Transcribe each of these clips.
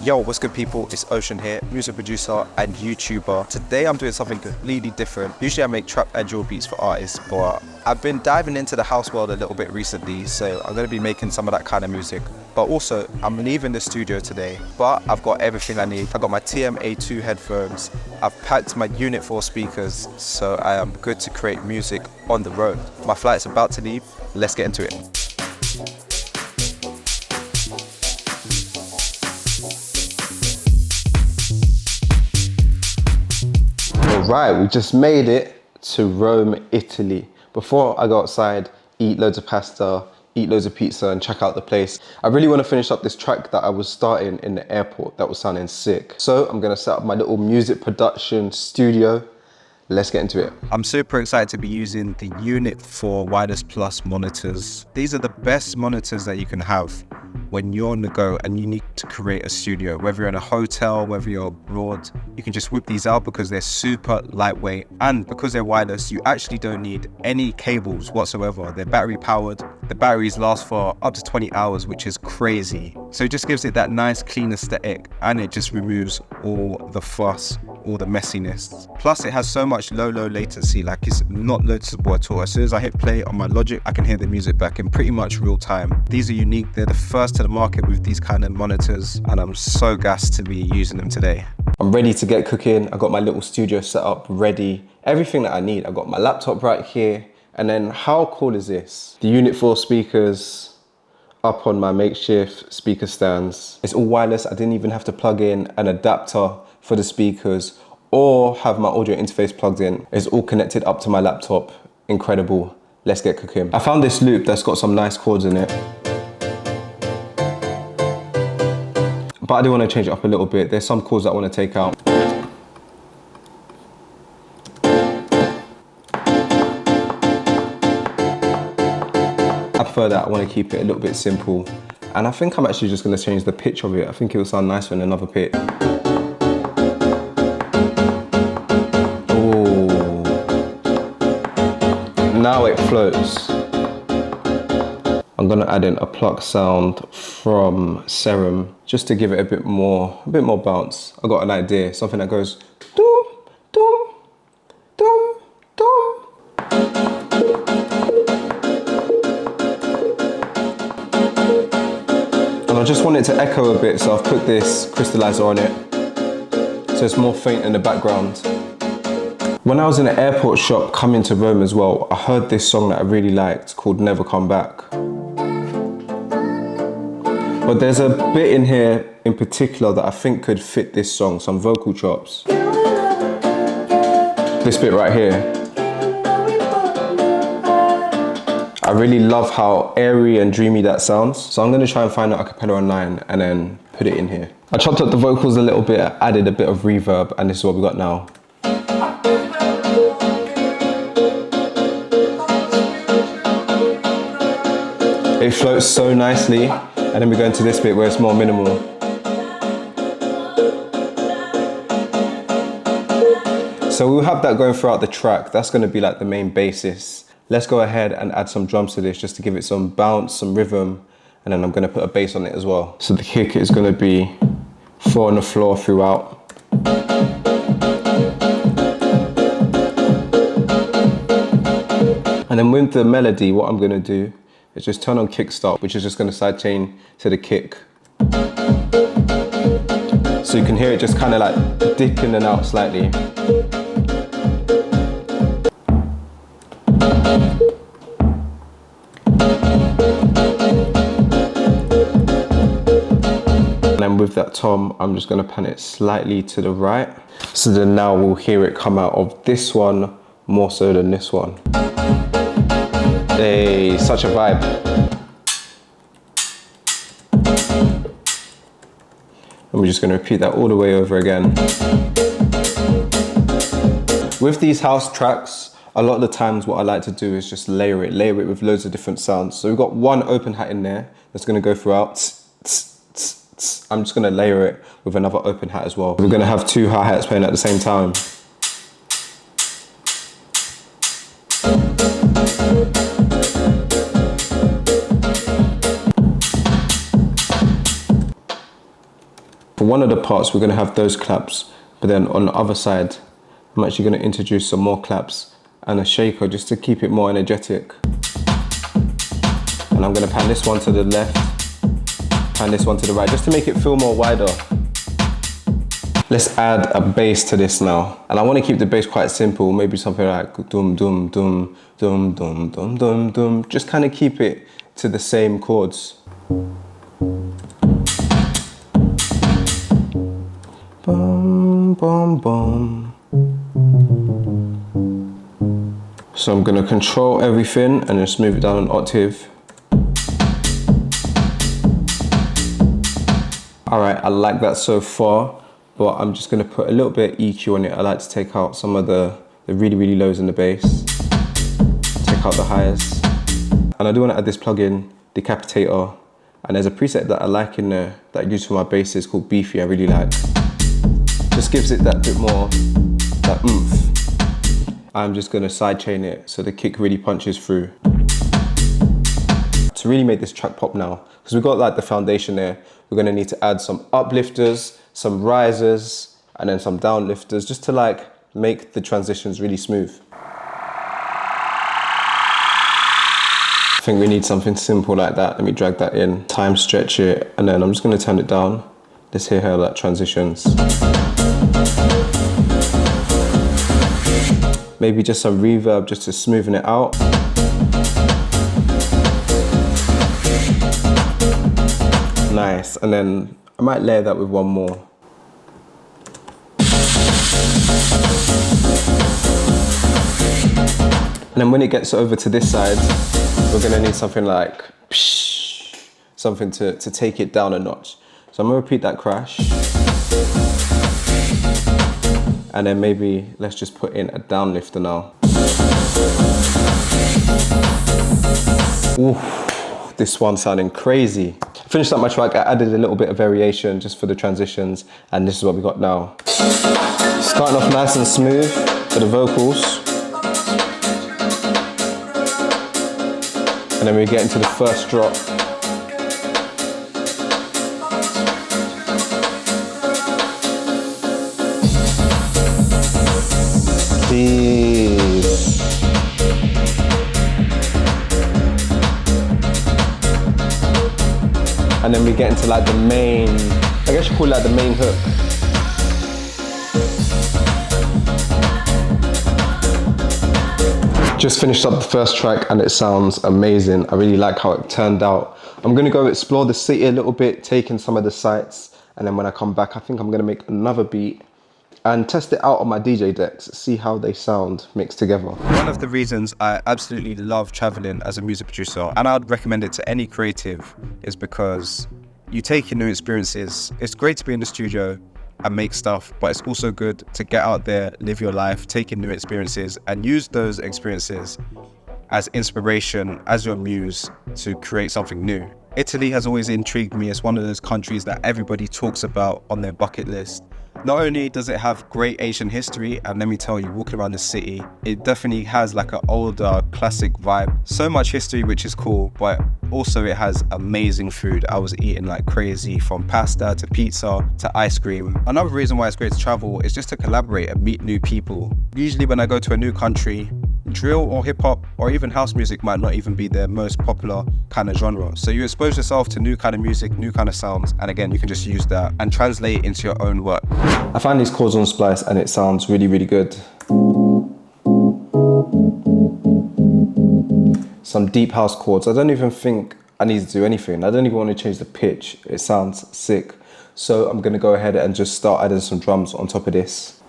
Yo, what's good people? It's Ocean here, music producer and YouTuber. Today I'm doing something completely different. Usually I make trap and drill beats for artists, but I've been diving into the house world a little bit recently, so I'm going to be making some of that kind of music. But also, I'm leaving the studio today, but I've got everything I need. I've got my TM-A2 headphones, I've packed my Unit-4 speakers, so I am good to create music on the road. My flight's about to leave, let's get into it. Right, we just made it to Rome, Italy. Before I go outside, eat loads of pasta, eat loads of pizza and check out the place, I really want to finish up this track that I was starting in the airport that was sounding sick. So I'm going to set up my little music production studio. Let's get into it. I'm super excited to be using the Unit-4 Wireless Plus monitors. These are the best monitors that you can have when you're on the go and you need to create a studio. Whether you're in a hotel, whether you're abroad, you can just whip these out because they're super lightweight, and because they're wireless, you actually don't need any cables whatsoever. They're battery powered. The batteries last for up to 20 hours, which is crazy. So it just gives it that nice clean aesthetic, and it just removes all the fuss, all the messiness. Plus it has so much low latency, like it's not noticeable at all. As soon as I hit play on my Logic, I can hear the music back in pretty much real time. These are unique. They're the first to the market with these kind of monitors, and I'm so gassed to be using them today. I'm ready to get cooking. I got my little studio set up ready. Everything that I need. I got my laptop right here. And then how cool is this? The Unit-4 speakers up on my makeshift speaker stands. It's all wireless. I didn't even have to plug in an adapter for the speakers or have my audio interface plugged in. It's all connected up to my laptop. Incredible. Let's get cooking. I found this loop that's got some nice chords in it, but I do want to change it up a little bit. There's some chords that I want to take out. I prefer that. I want to keep it a little bit simple. And I think I'm actually just going to change the pitch of it. I think it will sound nicer in another pitch. Oh, now it floats. I'm going to add in a pluck sound from Serum just to give it a bit more bounce. I got an idea, something that goes dum dum dum dum. And I just want it to echo a bit, so I've put this crystallizer on it so it's more faint in the background. When I was in an airport shop coming to Rome as well, I heard this song that I really liked called Never Come Back. But there's a bit in here in particular that I think could fit this song, some vocal chops. This bit right here. I really love how airy and dreamy that sounds. So I'm gonna try and find an acapella online and then put it in here. I chopped up the vocals a little bit, added a bit of reverb, and this is what we got now. It floats so nicely. And then we go into this bit where it's more minimal. So we'll have that going throughout the track. That's going to be like the main basis. Let's go ahead and add some drums to this just to give it some bounce, some rhythm. And then I'm going to put a bass on it as well. So the kick is going to be 4 on the floor throughout. And then with the melody, what I'm going to do is just turn on kickstart, which is just going to sidechain to the kick. So you can hear it just kind of like dip in and out slightly. And then with that tom, I'm just going to pan it slightly to the right. So then now we'll hear it come out of this one more so than this one. Hey, such a vibe. And we're just going to repeat that all the way over again. With these house tracks, a lot of the times what I like to do is just layer it with loads of different sounds. So we've got one open hat in there that's going to go throughout. I'm just going to layer it with another open hat as well. We're going to have 2 hi-hats playing at the same time. For one of the parts, we're gonna have those claps, but then on the other side, I'm actually gonna introduce some more claps and a shaker just to keep it more energetic. And I'm gonna pan this one to the left, pan this one to the right, just to make it feel more wider. Let's add a bass to this now. And I wanna keep the bass quite simple, maybe something like dum dum dum, dum dum dum dum dum. Just kind of keep it to the same chords. Bum, bum, bum. So I'm gonna control everything and just move it down an octave. All right, I like that so far, but I'm just gonna put a little bit of EQ on it. I like to take out some of the really, really lows in the bass, take out the highs. And I do wanna add this plugin, Decapitator, and there's a preset that I like in there that I use for my basses called Beefy, I really like. Just gives it that bit more, that oomph. I'm just gonna sidechain it so the kick really punches through. To really make this track pop now, because we've got like the foundation there, we're gonna need to add some uplifters, some risers, and then some downlifters, just to like make the transitions really smooth. I think we need something simple like that. Let me drag that in, time stretch it, and then I'm just gonna turn it down. Let's hear how that transitions. Maybe just some reverb just to smoothen it out. Nice, and then I might layer that with one more. And then when it gets over to this side, we're gonna need something like, something to take it down a notch. So I'm gonna repeat that crash. And then maybe let's just put in a downlifter now. Ooh, this one sounding crazy. Finished up my track, I added a little bit of variation just for the transitions, and this is what we got now. Starting off nice and smooth for the vocals. And then we get into the first drop. Jeez. And then we get into like the main, I guess you call it like the main hook. Just finished up the first track and it sounds amazing. I really like how it turned out. I'm gonna go explore the city a little bit, take in some of the sights, and then when I come back, I think I'm gonna make another beat and test it out on my DJ decks, see how they sound mixed together. One of the reasons I absolutely love traveling as a music producer, and I'd recommend it to any creative, is because you take in new experiences. It's great to be in the studio and make stuff, but it's also good to get out there, live your life, take in new experiences, and use those experiences as inspiration, as your muse to create something new. Italy has always intrigued me. It's one of those countries that everybody talks about on their bucket list. Not only does it have great Asian history, and let me tell you, walking around the city, it definitely has like an older classic vibe. So much history, which is cool, but also it has amazing food. I was eating like crazy, from pasta to pizza to ice cream. Another reason why it's great to travel is just to collaborate and meet new people. Usually when I go to a new country, drill or hip hop or even house music might not even be their most popular kind of genre. So you expose yourself to new kind of music, new kind of sounds, and again, you can just use that and translate it into your own work. I find these chords on Splice and it sounds really, really good. Some deep house chords. I don't even think I need to do anything. I don't even want to change the pitch. It sounds sick. So I'm gonna go ahead and just start adding some drums on top of this.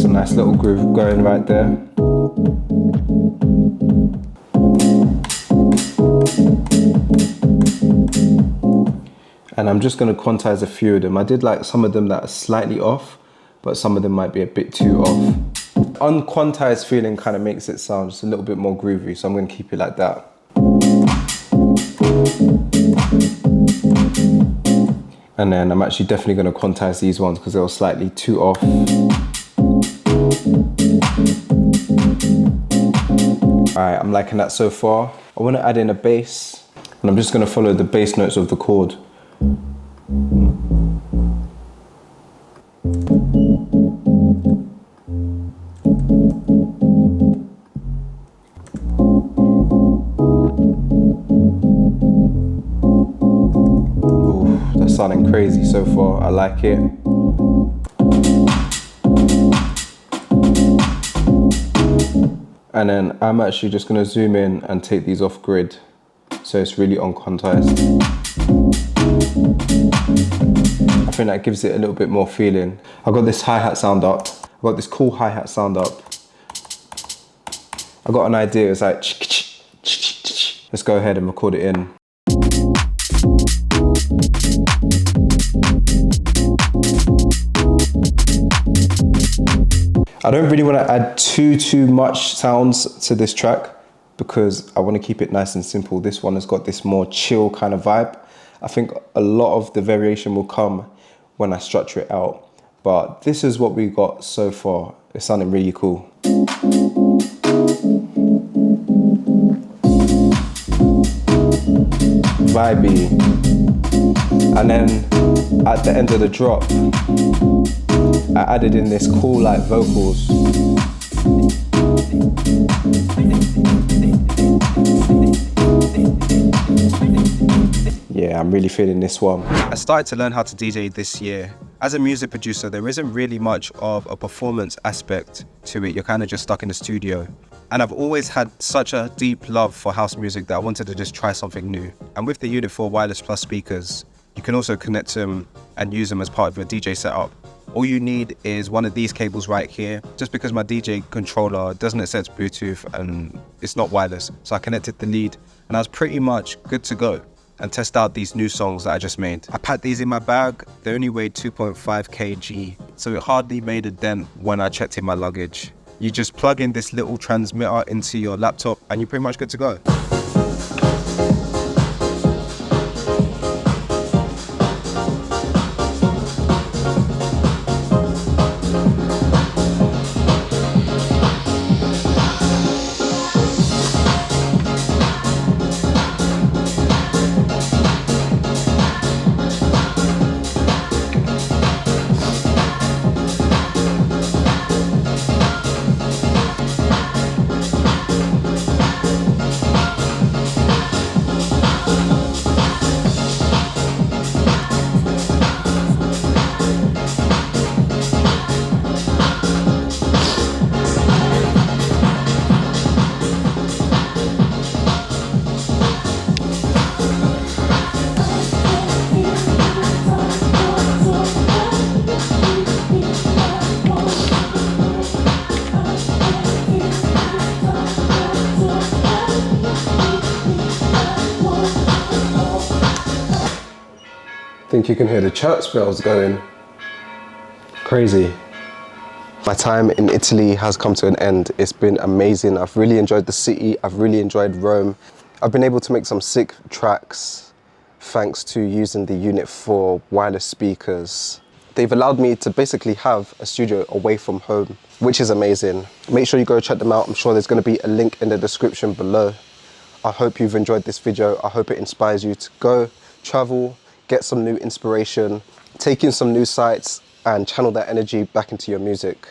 Nice little groove going right there. And I'm just going to quantize a few of them. I did like some of them that are slightly off, but some of them might be a bit too off. Unquantized feeling kind of makes it sound just a little bit more groovy, so I'm going to keep it like that. And then I'm actually definitely going to quantize these ones because they were slightly too off. I'm liking that so far. I want to add in a bass, and I'm just going to follow the bass notes of the chord. Ooh, that's sounding crazy so far. I like it. And then I'm actually just going to zoom in and take these off grid, so it's really on quantized. I think that gives it a little bit more feeling. I've got this hi-hat sound up. I've got this cool hi-hat sound up. I got an idea. It's like, let's go ahead and record it in. I don't really want to add too much sounds to this track because I want to keep it nice and simple. This one has got this more chill kind of vibe. I think a lot of the variation will come when I structure it out. But this is what we got so far. It's sounding really cool. Vibey. And then at the end of the drop, I added in this cool like vocals. Yeah, I'm really feeling this one. I started to learn how to DJ this year. As a music producer, there isn't really much of a performance aspect to it. You're kind of just stuck in the studio. And I've always had such a deep love for house music that I wanted to just try something new. And with the Unit-4 Wireless Plus speakers, you can also connect them and use them as part of your DJ setup. All you need is one of these cables right here. Just because my DJ controller doesn't accept Bluetooth and it's not wireless. So I connected the lead and I was pretty much good to go and test out these new songs that I just made. I packed these in my bag. They only weighed 2.5 kg, so it hardly made a dent when I checked in my luggage. You just plug in this little transmitter into your laptop and you're pretty much good to go. I think you can hear the church bells going. Crazy. My time in Italy has come to an end. It's been amazing. I've really enjoyed the city. I've really enjoyed Rome. I've been able to make some sick tracks thanks to using the Unit-4 wireless speakers. They've allowed me to basically have a studio away from home, which is amazing. Make sure you go check them out. I'm sure there's going to be a link in the description below. I hope you've enjoyed this video. I hope it inspires you to go, travel, get some new inspiration, take in some new sights and channel that energy back into your music.